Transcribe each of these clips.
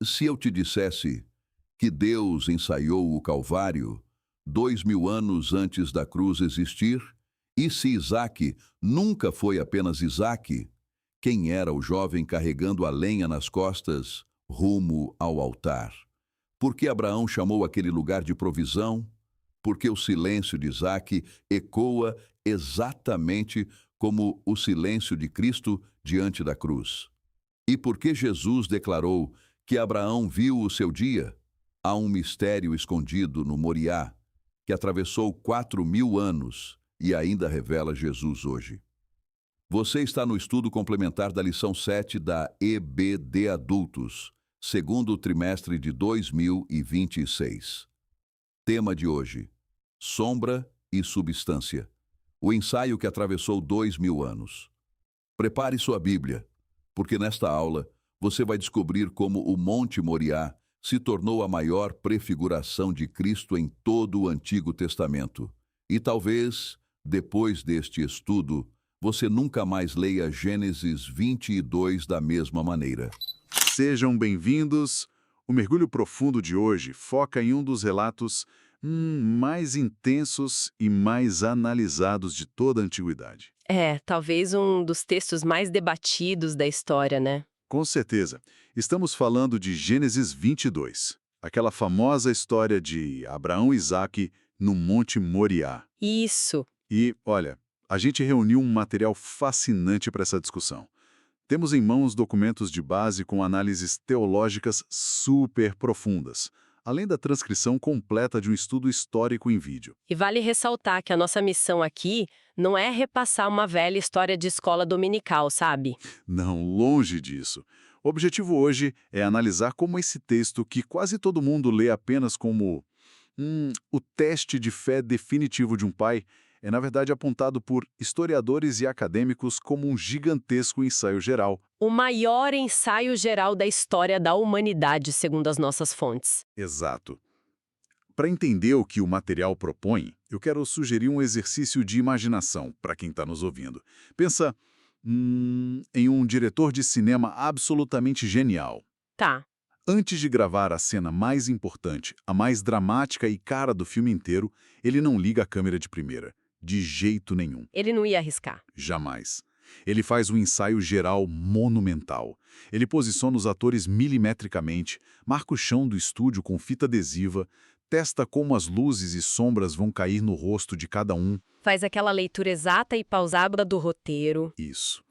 Se eu te dissesse que Deus ensaiou o Calvário 2000 anos antes da cruz existir, e se Isaque nunca foi apenas Isaque, quem era o jovem carregando a lenha nas costas rumo ao altar? Por que Abraão chamou aquele lugar de provisão? Porque o silêncio de Isaque ecoa exatamente como o silêncio de Cristo diante da cruz. E porque Jesus declarou que Abraão viu o seu dia? Há um mistério escondido no Moriá, que atravessou 4000 anos e ainda revela Jesus hoje. Você está no estudo complementar da lição 7 da EBD Adultos, segundo trimestre de 2026. Tema de hoje: sombra e substância. O ensaio que atravessou 2000 anos. Prepare sua Bíblia, porque nesta aula você vai descobrir como o Monte Moriá se tornou a maior prefiguração de Cristo em todo o Antigo Testamento. E talvez, depois deste estudo, você nunca mais leia Gênesis 22 da mesma maneira. Sejam bem-vindos. O mergulho profundo de hoje foca em um dos relatos mais intensos e mais analisados de toda a antiguidade. Talvez um dos textos mais debatidos da história, né? Com certeza. Estamos falando de Gênesis 22, aquela famosa história de Abraão e Isaque no Monte Moriá. Isso. E, olha, a gente reuniu um material fascinante para essa discussão. Temos em mãos documentos de base com análises teológicas super profundas, além da transcrição completa de um estudo histórico em vídeo. E vale ressaltar que a nossa missão aqui não é repassar uma velha história de escola dominical, sabe? Não, longe disso. O objetivo hoje é analisar como esse texto, que quase todo mundo lê apenas como o teste de fé definitivo de um pai, é na verdade apontado por historiadores e acadêmicos como um gigantesco ensaio geral. O maior ensaio geral da história da humanidade, segundo as nossas fontes. Exato. Para entender o que o material propõe, eu quero sugerir um exercício de imaginação para quem está nos ouvindo. Pensa em um diretor de cinema absolutamente genial. Tá. Antes de gravar a cena mais importante, a mais dramática e cara do filme inteiro, ele não liga a câmera de primeira. De jeito nenhum. Ele não ia arriscar. Jamais. Ele faz um ensaio geral monumental. Ele posiciona os atores milimetricamente, marca o chão do estúdio com fita adesiva, testa como as luzes e sombras vão cair no rosto de cada um. Faz aquela leitura exata e pausada do roteiro. Isso.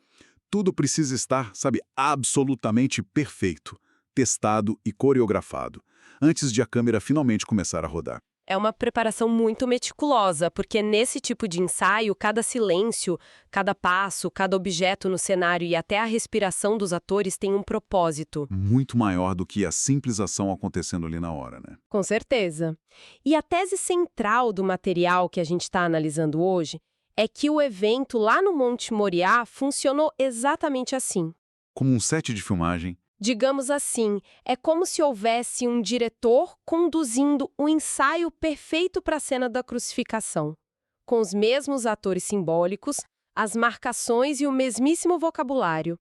Tudo precisa estar, absolutamente perfeito, testado e coreografado, antes de a câmera finalmente começar a rodar. É uma preparação muito meticulosa, porque nesse tipo de ensaio, cada silêncio, cada passo, cada objeto no cenário e até a respiração dos atores tem um propósito. Muito maior do que a simples ação acontecendo ali na hora, né? Com certeza. E a tese central do material que a gente está analisando hoje é que o evento lá no Monte Moriá funcionou exatamente assim. Como um set de filmagem. Digamos assim, é como se houvesse um diretor conduzindo o ensaio perfeito para a cena da crucificação, com os mesmos atores simbólicos, as marcações e o mesmíssimo vocabulário.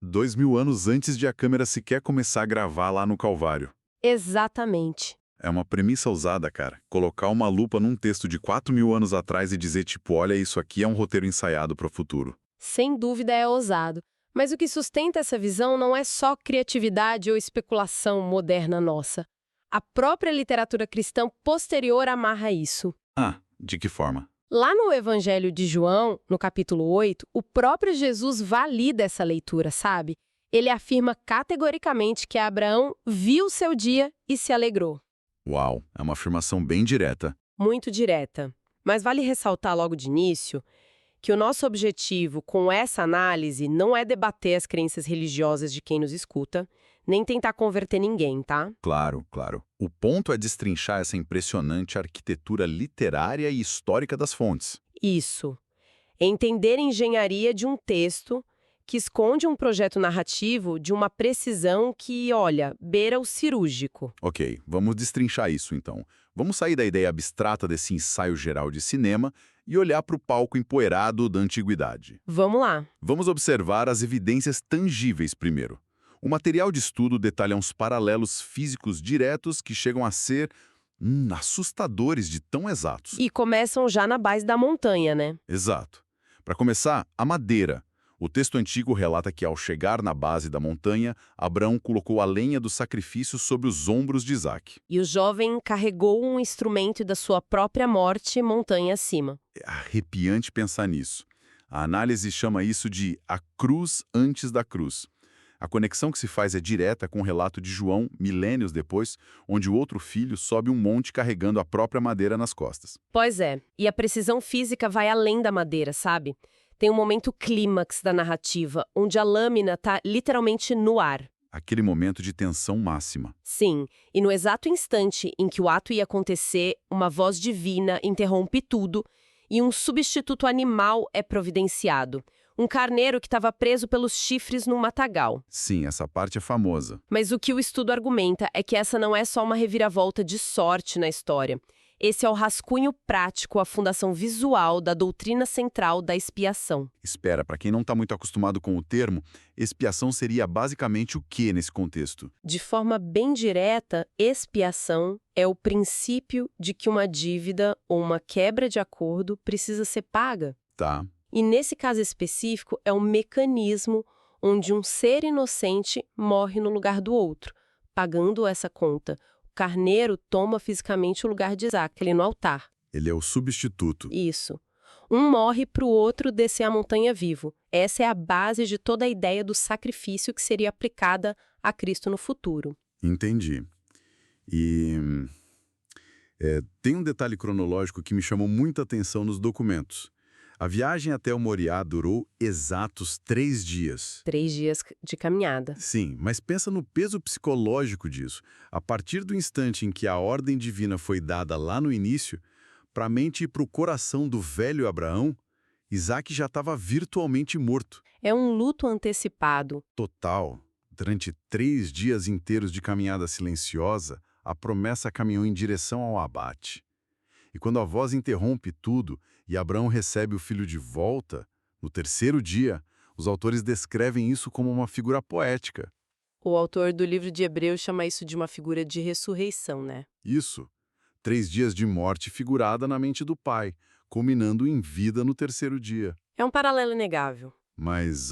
2000 anos antes de a câmera sequer começar a gravar lá no Calvário. Exatamente. É uma premissa usada, cara. Colocar uma lupa num texto de 4000 anos atrás e dizer, olha, isso aqui é um roteiro ensaiado para o futuro. Sem dúvida é ousado. Mas o que sustenta essa visão não é só criatividade ou especulação moderna nossa. A própria literatura cristã posterior amarra isso. De que forma? Lá no Evangelho de João, no capítulo 8, o próprio Jesus valida essa leitura, sabe? Ele afirma categoricamente que Abraão viu seu dia e se alegrou. Uau, é uma afirmação bem direta. Muito direta. Mas vale ressaltar logo de início que o nosso objetivo com essa análise não é debater as crenças religiosas de quem nos escuta, nem tentar converter ninguém, tá? Claro, claro. O ponto é destrinchar essa impressionante arquitetura literária e histórica das fontes. Isso. Entender a engenharia de um texto que esconde um projeto narrativo de uma precisão que, olha, beira o cirúrgico. Ok, vamos destrinchar isso então. Vamos sair da ideia abstrata desse ensaio geral de cinema e olhar para o palco empoeirado da antiguidade. Vamos lá. Vamos observar as evidências tangíveis primeiro. O material de estudo detalha uns paralelos físicos diretos que chegam a ser assustadores de tão exatos. E começam já na base da montanha, né? Exato. Para começar, a madeira. O texto antigo relata que, ao chegar na base da montanha, Abraão colocou a lenha do sacrifício sobre os ombros de Isaque. E o jovem carregou um instrumento da sua própria morte montanha acima. É arrepiante pensar nisso. A análise chama isso de a cruz antes da cruz. A conexão que se faz é direta com o relato de João, milênios depois, onde o outro filho sobe um monte carregando a própria madeira nas costas. Pois é, e a precisão física vai além da madeira, sabe? Tem um momento clímax da narrativa, onde a lâmina está literalmente no ar. Aquele momento de tensão máxima. Sim, e no exato instante em que o ato ia acontecer, uma voz divina interrompe tudo e um substituto animal é providenciado. Um carneiro que estava preso pelos chifres num matagal. Sim, essa parte é famosa. Mas o que o estudo argumenta é que essa não é só uma reviravolta de sorte na história. Esse é o rascunho prático, a fundação visual da doutrina central da expiação. Espera, para quem não está muito acostumado com o termo, expiação seria basicamente o que nesse contexto? De forma bem direta, expiação é o princípio de que uma dívida ou uma quebra de acordo precisa ser paga. Tá. E nesse caso específico, é um mecanismo onde um ser inocente morre no lugar do outro, pagando essa conta. O carneiro toma fisicamente o lugar de Isaque, ali no altar. Ele é o substituto. Isso. Um morre para o outro descer a montanha vivo. Essa é a base de toda a ideia do sacrifício que seria aplicada a Cristo no futuro. Entendi. E tem um detalhe cronológico que me chamou muita atenção nos documentos. A viagem até o Moriá durou exatos 3 dias. 3 dias de caminhada. Sim, mas pensa no peso psicológico disso. A partir do instante em que a ordem divina foi dada lá no início, para a mente e para o coração do velho Abraão, Isaque já estava virtualmente morto. É um luto antecipado. Total. Durante 3 dias inteiros de caminhada silenciosa, a promessa caminhou em direção ao abate. E quando a voz interrompe tudo e Abraão recebe o filho de volta, no 3º dia, os autores descrevem isso como uma figura poética. O autor do livro de Hebreus chama isso de uma figura de ressurreição, né? Isso. 3 dias de morte figurada na mente do pai, culminando em vida no 3º dia. É um paralelo inegável. Mas,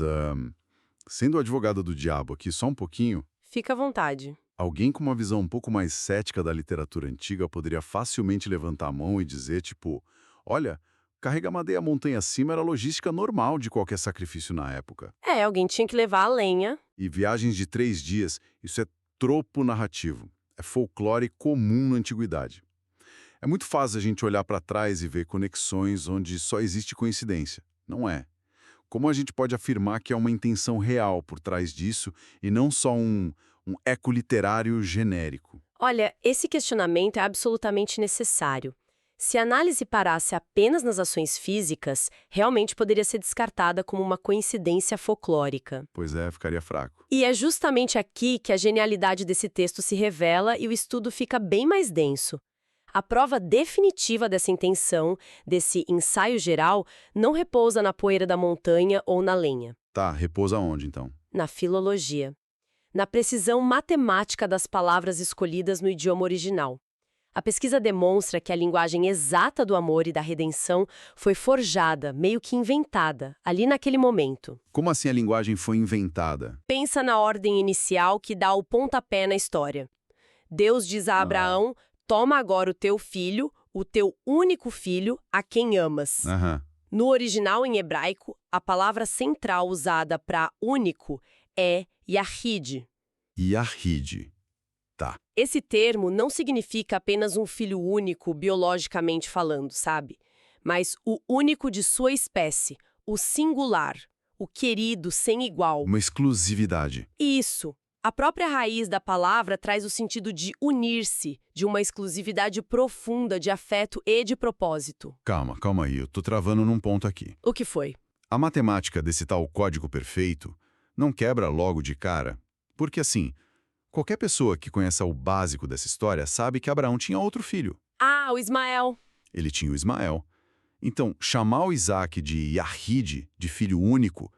sendo advogada do diabo aqui só um pouquinho, Fica à vontade. alguém com uma visão um pouco mais cética da literatura antiga poderia facilmente levantar a mão e dizer, tipo, olha, carregar madeira montanha acima era a logística normal de qualquer sacrifício na época. Alguém tinha que levar a lenha. E viagens de 3 dias, isso é tropo narrativo. É folclore comum na antiguidade. É muito fácil a gente olhar para trás e ver conexões onde só existe coincidência. Não é. Como a gente pode afirmar que é uma intenção real por trás disso e não só um eco literário genérico? Olha, esse questionamento é absolutamente necessário. Se a análise parasse apenas nas ações físicas, realmente poderia ser descartada como uma coincidência folclórica. Pois é, ficaria fraco. E é justamente aqui que a genialidade desse texto se revela e o estudo fica bem mais denso. A prova definitiva dessa intenção, desse ensaio geral, não repousa na poeira da montanha ou na lenha. Tá, repousa onde então? Na filologia. Na precisão matemática das palavras escolhidas no idioma original. A pesquisa demonstra que a linguagem exata do amor e da redenção foi forjada, meio que inventada, ali naquele momento. Como assim a linguagem foi inventada? Pensa na ordem inicial que dá o pontapé na história. Deus diz a Abraão: toma agora o teu filho, o teu único filho, a quem amas. Aham. No original em hebraico, a palavra central usada para único é Yahid. Yahid. Tá. Esse termo não significa apenas um filho único, biologicamente falando, sabe? Mas o único de sua espécie, o singular, o querido sem igual. Uma exclusividade. Isso. A própria raiz da palavra traz o sentido de unir-se, de uma exclusividade profunda de afeto e de propósito. Calma aí, eu tô travando num ponto aqui. O que foi? A matemática desse tal código perfeito não quebra logo de cara, porque assim, qualquer pessoa que conheça o básico dessa história sabe que Abraão tinha outro filho. Ah, o Ismael. Ele tinha o Ismael. Então, chamar o Isaque de Yahid, de filho único,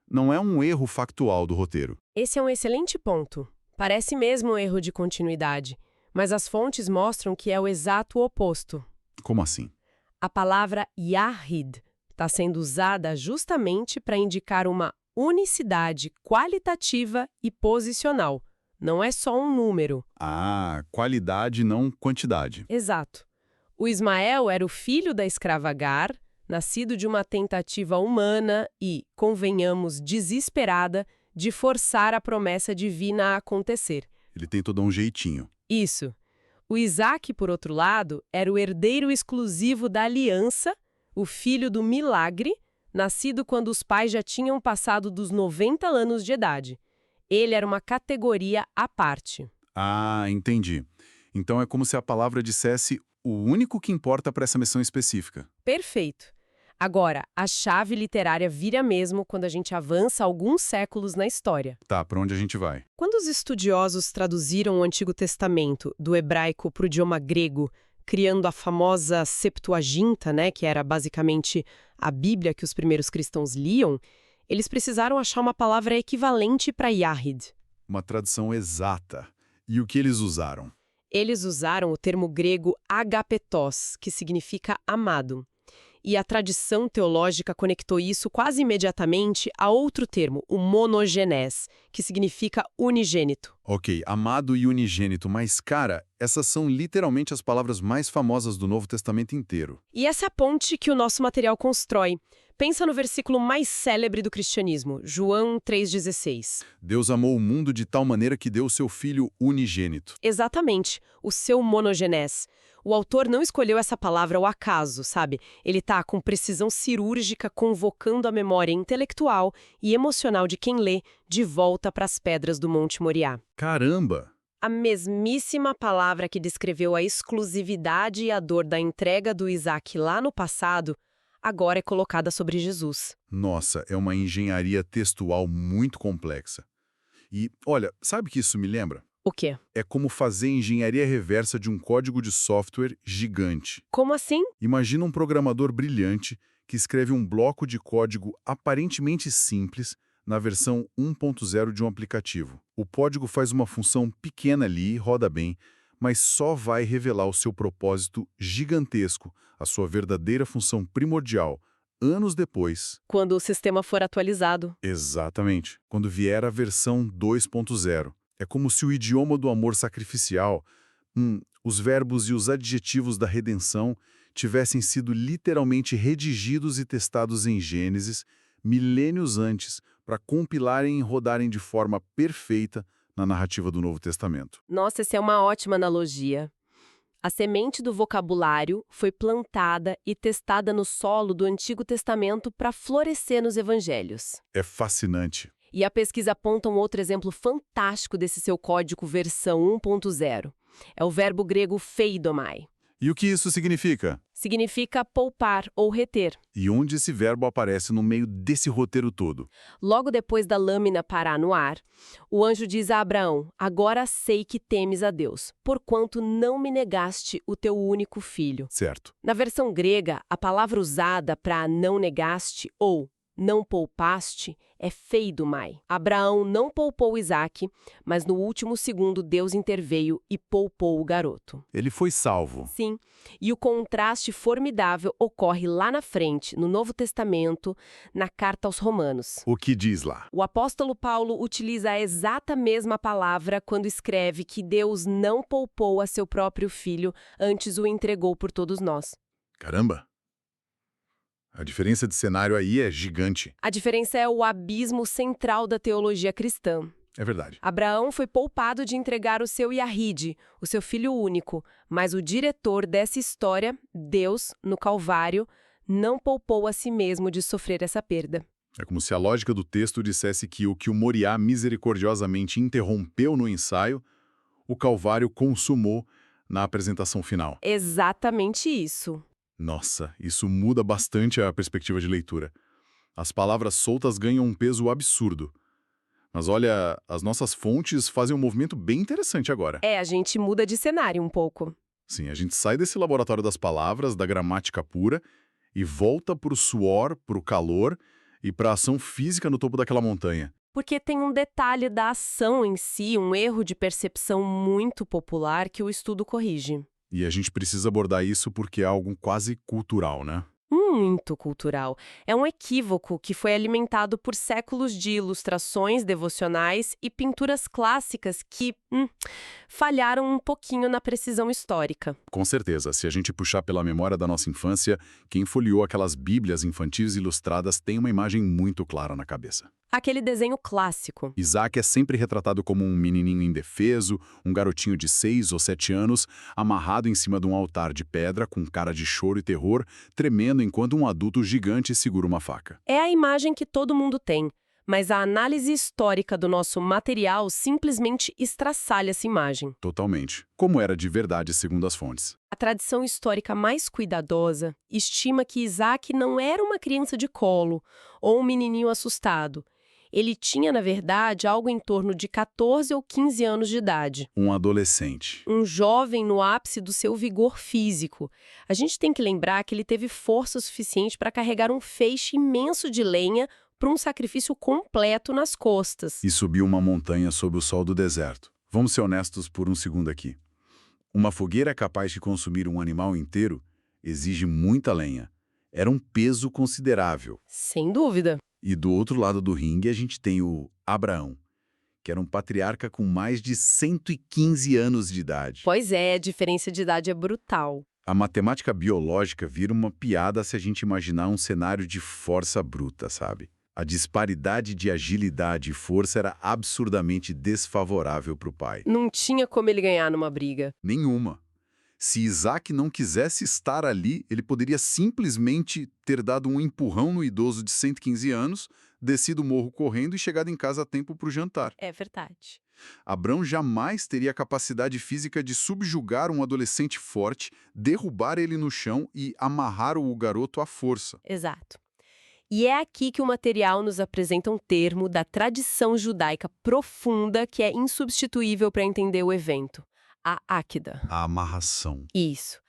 não é um erro factual do roteiro. Esse é um excelente ponto. Parece mesmo um erro de continuidade, mas as fontes mostram que é o exato oposto. Como assim? A palavra Yahid está sendo usada justamente para indicar uma unicidade qualitativa e posicional. Não é só um número. Ah, qualidade, não quantidade. Exato. O Ismael era o filho da escrava Agar, nascido de uma tentativa humana e, convenhamos, desesperada, de forçar a promessa divina a acontecer. Ele tem todo um jeitinho. Isso. O Isaac, por outro lado, era o herdeiro exclusivo da aliança, o filho do milagre, nascido quando os pais já tinham passado dos 90 anos de idade. Ele era uma categoria à parte. Ah, entendi. Então é como se a palavra dissesse o único que importa para essa missão específica. Perfeito. Agora, a chave literária vira mesmo quando a gente avança alguns séculos na história. Tá, para onde a gente vai? Quando os estudiosos traduziram o Antigo Testamento do hebraico para o idioma grego, criando a famosa Septuaginta, né, que era basicamente a Bíblia que os primeiros cristãos liam, eles precisaram achar uma palavra equivalente para Yahid. Uma tradução exata. E o que eles usaram? Eles usaram o termo grego agapetos, que significa amado. E a tradição teológica conectou isso quase imediatamente a outro termo, o monogenés, que significa unigênito. Ok, amado e unigênito, mas cara, essas são literalmente as palavras mais famosas do Novo Testamento inteiro. E essa é a ponte que o nosso material constrói. Pensa no versículo mais célebre do cristianismo, João 3,16. Deus amou o mundo de tal maneira que deu o seu Filho unigênito. Exatamente, o seu monogenés. O autor não escolheu essa palavra ao acaso, sabe? Ele está com precisão cirúrgica convocando a memória intelectual e emocional de quem lê de volta para as pedras do Monte Moriá. Caramba! A mesmíssima palavra que descreveu a exclusividade e a dor da entrega do Isaac lá no passado, agora é colocada sobre Jesus. Nossa, é uma engenharia textual muito complexa. E, olha, sabe o que isso me lembra? O quê? É como fazer engenharia reversa de um código de software gigante. Como assim? Imagina um programador brilhante que escreve um bloco de código aparentemente simples na versão 1.0 de um aplicativo. O código faz uma função pequena ali, roda bem, mas só vai revelar o seu propósito gigantesco, a sua verdadeira função primordial, anos depois. Quando o sistema for atualizado. Exatamente. Quando vier a versão 2.0. É como se o idioma do amor sacrificial, os verbos e os adjetivos da redenção tivessem sido literalmente redigidos e testados em Gênesis milênios antes para compilarem e rodarem de forma perfeita na narrativa do Novo Testamento. Nossa, essa é uma ótima analogia. A semente do vocabulário foi plantada e testada no solo do Antigo Testamento para florescer nos evangelhos. É fascinante. E a pesquisa aponta um outro exemplo fantástico desse seu código versão 1.0. É o verbo grego pheidomai. E o que isso significa? Significa poupar ou reter. E onde esse verbo aparece no meio desse roteiro todo? Logo depois da lâmina parar no ar, o anjo diz a Abraão: agora sei que temes a Deus, porquanto não me negaste o teu único filho. Certo. Na versão grega, a palavra usada para não negaste ou não poupaste é pheidomai. Abraão não poupou Isaac, mas no último segundo Deus interveio e poupou o garoto. Ele foi salvo. Sim, e o contraste formidável ocorre lá na frente, no Novo Testamento, na carta aos Romanos. O que diz lá? O apóstolo Paulo utiliza a exata mesma palavra quando escreve que Deus não poupou a seu próprio filho, antes o entregou por todos nós. Caramba! A diferença de cenário aí é gigante. A diferença é o abismo central da teologia cristã. É verdade. Abraão foi poupado de entregar o seu Yahid, o seu filho único, mas o diretor dessa história, Deus, no Calvário, não poupou a si mesmo de sofrer essa perda. É como se a lógica do texto dissesse que o Moriá misericordiosamente interrompeu no ensaio, o Calvário consumou na apresentação final. Exatamente isso. Nossa, isso muda bastante a perspectiva de leitura. As palavras soltas ganham um peso absurdo. Mas olha, as nossas fontes fazem um movimento bem interessante agora. A gente muda de cenário um pouco. Sim, a gente sai desse laboratório das palavras, da gramática pura, e volta para o suor, para o calor e para a ação física no topo daquela montanha. Porque tem um detalhe da ação em si, um erro de percepção muito popular que o estudo corrige. E a gente precisa abordar isso porque é algo quase cultural, né? Muito cultural. É um equívoco que foi alimentado por séculos de ilustrações devocionais e pinturas clássicas que falharam um pouquinho na precisão histórica. Com certeza, se a gente puxar pela memória da nossa infância, quem folheou aquelas bíblias infantis ilustradas tem uma imagem muito clara na cabeça. Aquele desenho clássico. Isaac é sempre retratado como um menininho indefeso, um garotinho de 6 ou 7 anos, amarrado em cima de um altar de pedra com cara de choro e terror, tremendo enquanto um adulto gigante segura uma faca. É a imagem que todo mundo tem, mas a análise histórica do nosso material simplesmente estraçalha essa imagem. Totalmente. Como era de verdade segundo as fontes. A tradição histórica mais cuidadosa estima que Isaac não era uma criança de colo ou um menininho assustado. Ele tinha, na verdade, algo em torno de 14 ou 15 anos de idade. Um adolescente. Um jovem no ápice do seu vigor físico. A gente tem que lembrar que ele teve força suficiente para carregar um feixe imenso de lenha para um sacrifício completo nas costas. E subiu uma montanha sob o sol do deserto. Vamos ser honestos por um segundo aqui. Uma fogueira capaz de consumir um animal inteiro exige muita lenha. Era um peso considerável. Sem dúvida. E do outro lado do ringue a gente tem o Abraão, que era um patriarca com mais de 115 anos de idade. Pois é, a diferença de idade é brutal. A matemática biológica vira uma piada se a gente imaginar um cenário de força bruta, sabe? A disparidade de agilidade e força era absurdamente desfavorável para o pai. Não tinha como ele ganhar numa briga. Nenhuma. Se Isaac não quisesse estar ali, ele poderia simplesmente ter dado um empurrão no idoso de 115 anos, descido o morro correndo e chegado em casa a tempo para o jantar. É verdade. Abrão jamais teria a capacidade física de subjugar um adolescente forte, derrubar ele no chão e amarrar o garoto à força. Exato. E é aqui que o material nos apresenta um termo da tradição judaica profunda que é insubstituível para entender o evento. A Áquida. A amarração. Isso.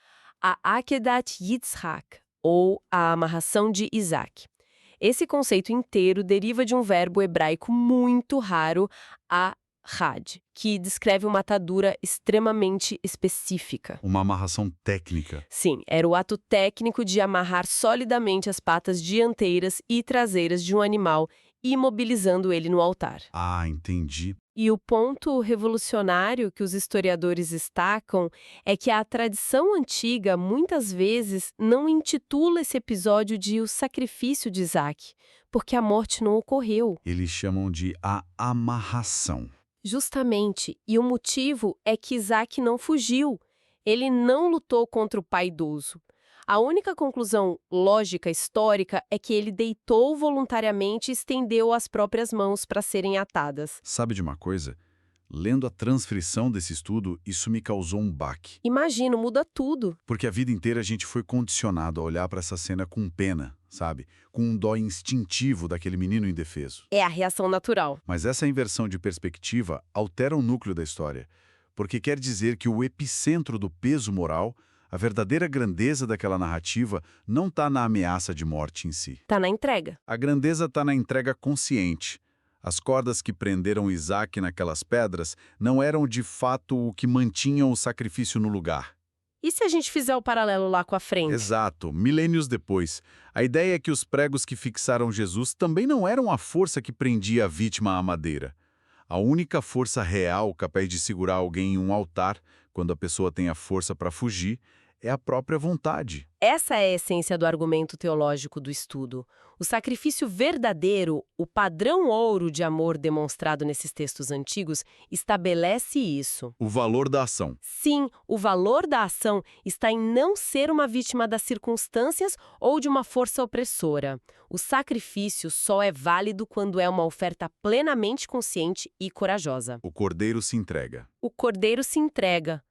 A Akedat Yitzhak, ou a amarração de Isaac. Esse conceito inteiro deriva de um verbo hebraico muito raro, ahad, que descreve uma atadura extremamente específica. Uma amarração técnica. Sim, era o ato técnico de amarrar solidamente as patas dianteiras e traseiras de um animal, imobilizando ele no altar. Ah, entendi. E o ponto revolucionário que os historiadores destacam é que a tradição antiga muitas vezes não intitula esse episódio de o sacrifício de Isaac, porque a morte não ocorreu. Eles chamam de a amarração. Justamente, e o motivo é que Isaac não fugiu. Ele não lutou contra o pai idoso. A única conclusão lógica histórica é que ele deitou voluntariamente e estendeu as próprias mãos para serem atadas. Sabe de uma coisa? Lendo a transcrição desse estudo, isso me causou um baque. Imagino, muda tudo. Porque a vida inteira a gente foi condicionado a olhar para essa cena com pena, sabe? Com um dó instintivo daquele menino indefeso. É a reação natural. Mas essa inversão de perspectiva altera o núcleo da história, porque quer dizer que o epicentro do peso moral, a verdadeira grandeza daquela narrativa, não está na ameaça de morte em si. Tá na entrega. A grandeza está na entrega consciente. As cordas que prenderam Isaac naquelas pedras não eram de fato o que mantinham o sacrifício no lugar. E se a gente fizer o paralelo lá com a frente? Exato, milênios depois. A ideia é que os pregos que fixaram Jesus também não eram a força que prendia a vítima à madeira. A única força real capaz de segurar alguém em um altar, quando a pessoa tem a força para fugir, é a própria vontade. Essa é a essência do argumento teológico do estudo. O sacrifício verdadeiro, o padrão ouro de amor demonstrado nesses textos antigos, estabelece isso. O valor da ação. Sim, o valor da ação está em não ser uma vítima das circunstâncias ou de uma força opressora. O sacrifício só é válido quando é uma oferta plenamente consciente e corajosa. O cordeiro se entrega. O cordeiro se entrega.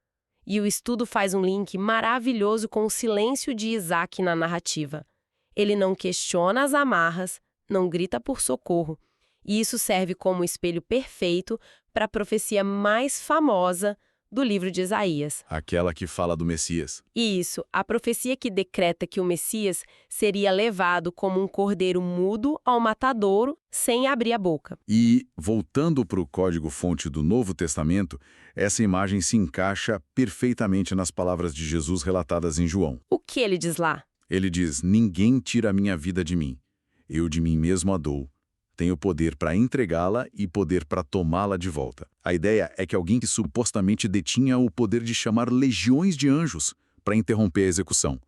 E o estudo faz um link maravilhoso com o silêncio de Isaac na narrativa. Ele não questiona as amarras, não grita por socorro. E isso serve como espelho perfeito para a profecia mais famosa do livro de Isaías. Aquela que fala do Messias. Isso, a profecia que decreta que o Messias seria levado como um cordeiro mudo ao matadouro sem abrir a boca. E, voltando para o código-fonte do Novo Testamento, essa imagem se encaixa perfeitamente nas palavras de Jesus relatadas em João. O que ele diz lá? Ele diz: ninguém tira a minha vida de mim. Eu de mim mesmo a dou. Tenho poder para entregá-la e poder para tomá-la de volta. A ideia é que alguém que supostamente detinha o poder de chamar legiões de anjos para interromper a execução,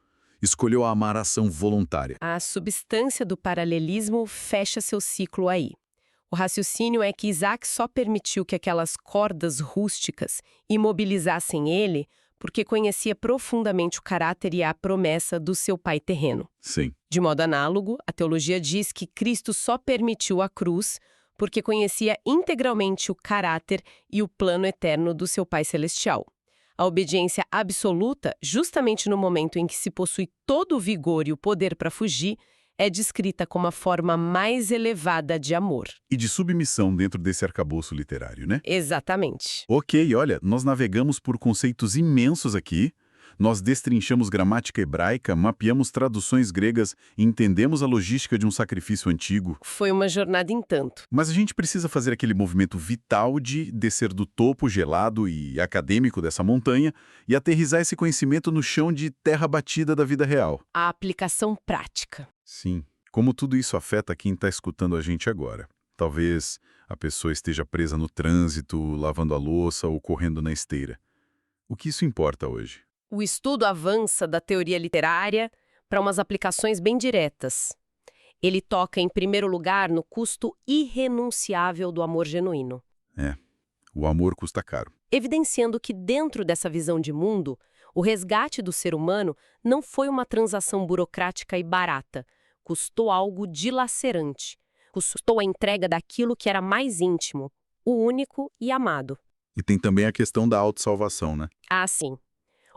escolheu amar a ação voluntária. A substância do paralelismo fecha seu ciclo aí. O raciocínio é que Isaac só permitiu que aquelas cordas rústicas imobilizassem ele porque conhecia profundamente o caráter e a promessa do seu pai terreno. Sim. De modo análogo, a teologia diz que Cristo só permitiu a cruz porque conhecia integralmente o caráter e o plano eterno do seu Pai Celestial. A obediência absoluta, justamente no momento em que se possui todo o vigor e o poder para fugir, é descrita como a forma mais elevada de amor. E de submissão dentro desse arcabouço literário, né? Exatamente. Ok, olha, nós navegamos por conceitos imensos aqui. Nós destrinchamos gramática hebraica, mapeamos traduções gregas e entendemos a logística de um sacrifício antigo. Foi uma jornada em tanto. Mas a gente precisa fazer aquele movimento vital de descer do topo gelado e acadêmico dessa montanha e aterrissar esse conhecimento no chão de terra batida da vida real. A aplicação prática. Sim. Como tudo isso afeta quem está escutando a gente agora. Talvez a pessoa esteja presa no trânsito, lavando a louça ou correndo na esteira. O que isso importa hoje? O estudo avança da teoria literária para umas aplicações bem diretas. Ele toca, em primeiro lugar, no custo irrenunciável do amor genuíno. O amor custa caro. Evidenciando que, dentro dessa visão de mundo, o resgate do ser humano não foi uma transação burocrática e barata. Custou algo dilacerante. Custou a entrega daquilo que era mais íntimo, o único e amado. E tem também a questão da autossalvação, né? Ah, sim.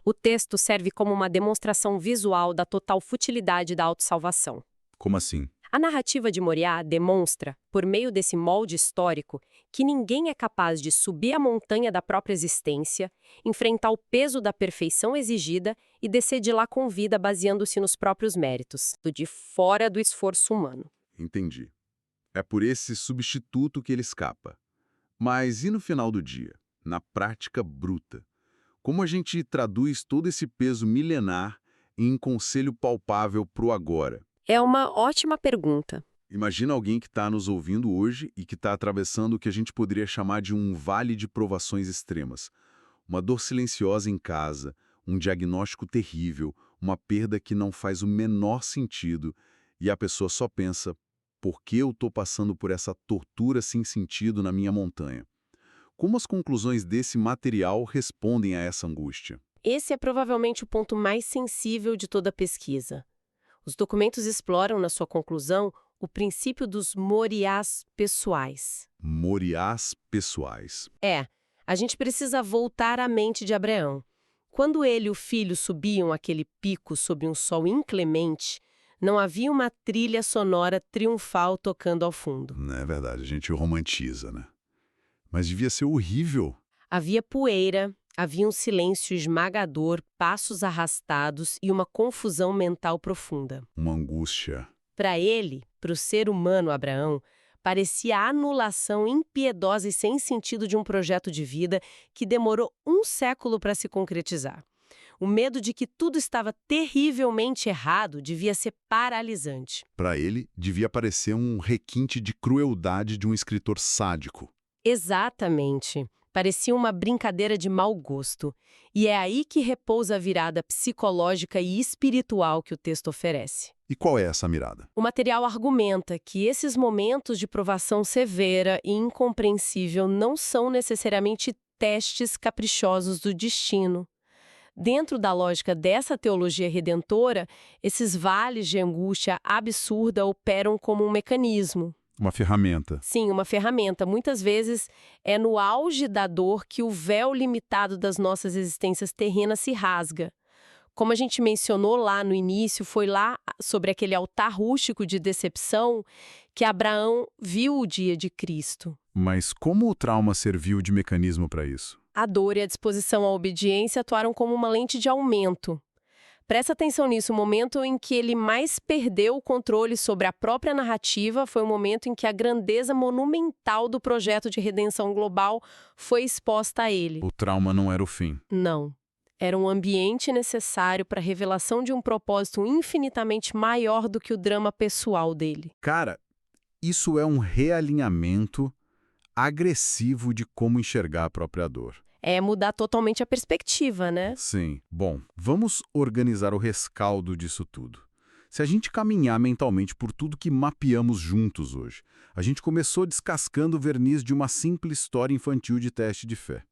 O texto serve como uma demonstração visual da total futilidade da autossalvação. Como assim? A narrativa de Moriá demonstra, por meio desse molde histórico, que ninguém é capaz de subir a montanha da própria existência, enfrentar o peso da perfeição exigida e descer de lá com vida baseando-se nos próprios méritos, de fora do esforço humano. Entendi. É por esse substituto que ele escapa. Mas e no final do dia? Na prática bruta? Como a gente traduz todo esse peso milenar em conselho palpável pro agora? É uma ótima pergunta. Imagina alguém que está nos ouvindo hoje e que está atravessando o que a gente poderia chamar de um vale de provações extremas. Uma dor silenciosa em casa, um diagnóstico terrível, uma perda que não faz o menor sentido, e a pessoa só pensa, por que eu estou passando por essa tortura sem sentido na minha montanha? Como as conclusões desse material respondem a essa angústia? Esse é provavelmente o ponto mais sensível de toda a pesquisa. Os documentos exploram, na sua conclusão, o princípio dos moriás pessoais. Moriás pessoais. A gente precisa voltar à mente de Abraão. Quando ele e o filho subiam aquele pico sob um sol inclemente, não havia uma trilha sonora triunfal tocando ao fundo. Não é verdade, a gente romantiza, né? Mas devia ser horrível. Havia poeira, havia um silêncio esmagador, passos arrastados e uma confusão mental profunda. Uma angústia. Para ele, para o ser humano Abraão, parecia a anulação impiedosa e sem sentido de um projeto de vida que demorou um século para se concretizar. O medo de que tudo estava terrivelmente errado devia ser paralisante. Para ele, devia parecer um requinte de crueldade de um escritor sádico. Exatamente. Parecia uma brincadeira de mau gosto. E é aí que repousa a virada psicológica e espiritual que o texto oferece. E qual é essa mirada? O material argumenta que esses momentos de provação severa e incompreensível não são necessariamente testes caprichosos do destino. Dentro da lógica dessa teologia redentora, esses vales de angústia absurda operam como um mecanismo. Uma ferramenta. Sim, uma ferramenta. Muitas vezes é no auge da dor que o véu limitado das nossas existências terrenas se rasga. Como a gente mencionou lá no início, foi lá sobre aquele altar rústico de decepção que Abraão viu o dia de Cristo. Mas como o trauma serviu de mecanismo para isso? A dor e a disposição à obediência atuaram como uma lente de aumento. Presta atenção nisso, o momento em que ele mais perdeu o controle sobre a própria narrativa foi o momento em que a grandeza monumental do projeto de redenção global foi exposta a ele. O trauma não era o fim. Não. Era um ambiente necessário para a revelação de um propósito infinitamente maior do que o drama pessoal dele. Cara, isso é um realinhamento agressivo de como enxergar a própria dor. É mudar totalmente a perspectiva, né? Sim. Bom, vamos organizar o rescaldo disso tudo. Se a gente caminhar mentalmente por tudo que mapeamos juntos hoje, a gente começou descascando o verniz de uma simples história infantil de teste de fé.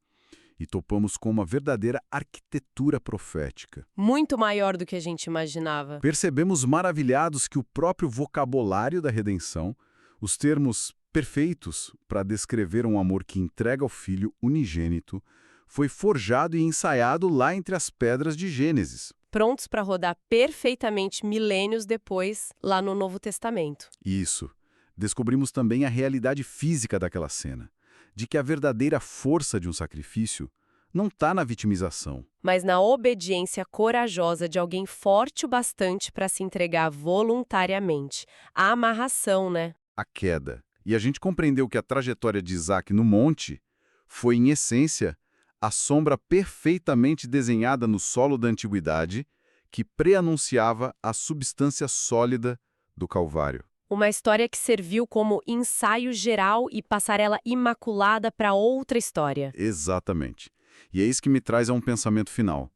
E topamos com uma verdadeira arquitetura profética. Muito maior do que a gente imaginava. Percebemos maravilhados que o próprio vocabulário da redenção, os termos perfeitos para descrever um amor que entrega ao Filho unigênito, foi forjado e ensaiado lá entre as pedras de Gênesis. Prontos para rodar perfeitamente milênios depois, lá no Novo Testamento. Isso. Descobrimos também a realidade física daquela cena, de que a verdadeira força de um sacrifício não está na vitimização, Mas na obediência corajosa de alguém forte o bastante para se entregar voluntariamente. A amarração, né? a queda. E a gente compreendeu que a trajetória de Isaac no monte foi, em essência, a sombra perfeitamente desenhada no solo da antiguidade que preanunciava a substância sólida do Calvário. Uma história que serviu como ensaio geral e passarela imaculada para outra história. Exatamente. E é isso que me traz a um pensamento final.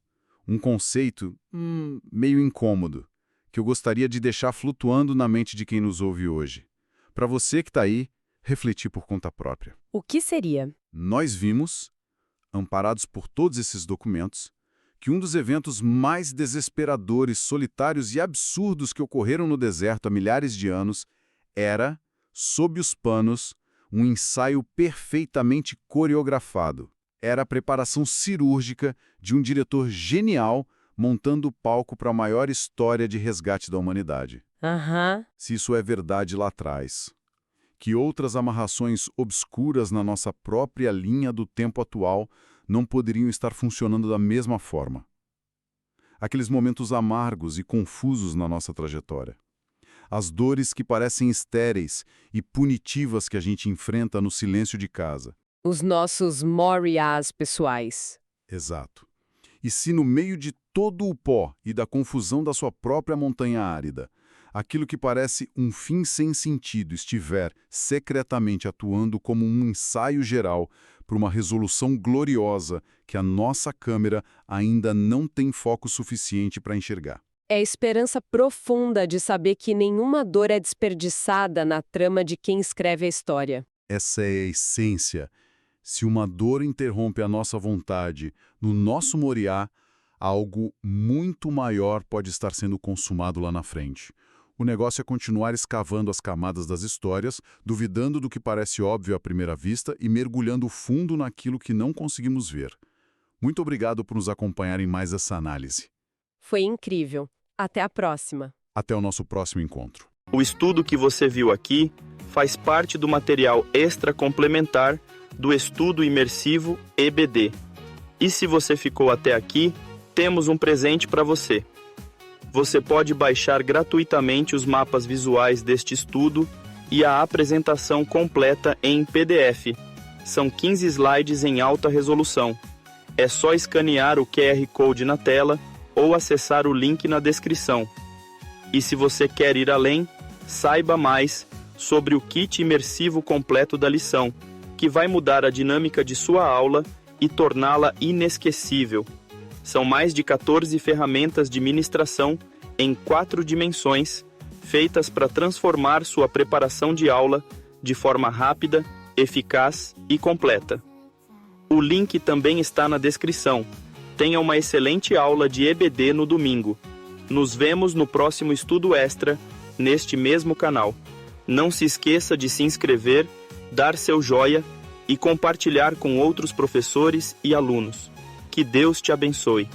Um conceito meio incômodo, que eu gostaria de deixar flutuando na mente de quem nos ouve hoje. Para você que está aí, refletir por conta própria. O que seria? Nós vimos, amparados por todos esses documentos, que um dos eventos mais desesperadores, solitários e absurdos que ocorreram no deserto há milhares de anos era, sob os panos, um ensaio perfeitamente coreografado. Era a preparação cirúrgica de um diretor genial montando o palco para a maior história de resgate da humanidade. Se isso é verdade lá atrás, que outras amarrações obscuras na nossa própria linha do tempo atual não poderiam estar funcionando da mesma forma. Aqueles momentos amargos e confusos na nossa trajetória. As dores que parecem estéreis e punitivas que a gente enfrenta no silêncio de casa. Os nossos moriás pessoais. Exato. E se no meio de todo o pó e da confusão da sua própria montanha árida, aquilo que parece um fim sem sentido estiver secretamente atuando como um ensaio geral para uma resolução gloriosa que a nossa câmera ainda não tem foco suficiente para enxergar. É a esperança profunda de saber que nenhuma dor é desperdiçada na trama de quem escreve a história. Essa é a essência. Se uma dor interrompe a nossa vontade, no nosso Moriá, algo muito maior pode estar sendo consumado lá na frente. O negócio é continuar escavando as camadas das histórias, duvidando do que parece óbvio à primeira vista e mergulhando fundo naquilo que não conseguimos ver. Muito obrigado por nos acompanhar em mais essa análise. Foi incrível. Até a próxima. Até o nosso próximo encontro. O estudo que você viu aqui faz parte do material extra complementar do Estudo Imersivo EBD. E se você ficou até aqui, temos um presente para você. Você pode baixar gratuitamente os mapas visuais deste estudo e a apresentação completa em PDF. São 15 slides em alta resolução. É só escanear o QR Code na tela ou acessar o link na descrição. E se você quer ir além, saiba mais sobre o kit imersivo completo da lição, que vai mudar a dinâmica de sua aula e torná-la inesquecível. São mais de 14 ferramentas de ministração em 4 dimensões, feitas para transformar sua preparação de aula de forma rápida, eficaz e completa. O link também está na descrição. Tenha uma excelente aula de EBD no domingo. Nos vemos no próximo estudo extra, neste mesmo canal. Não se esqueça de se inscrever, dar seu joia e compartilhar com outros professores e alunos. Que Deus te abençoe.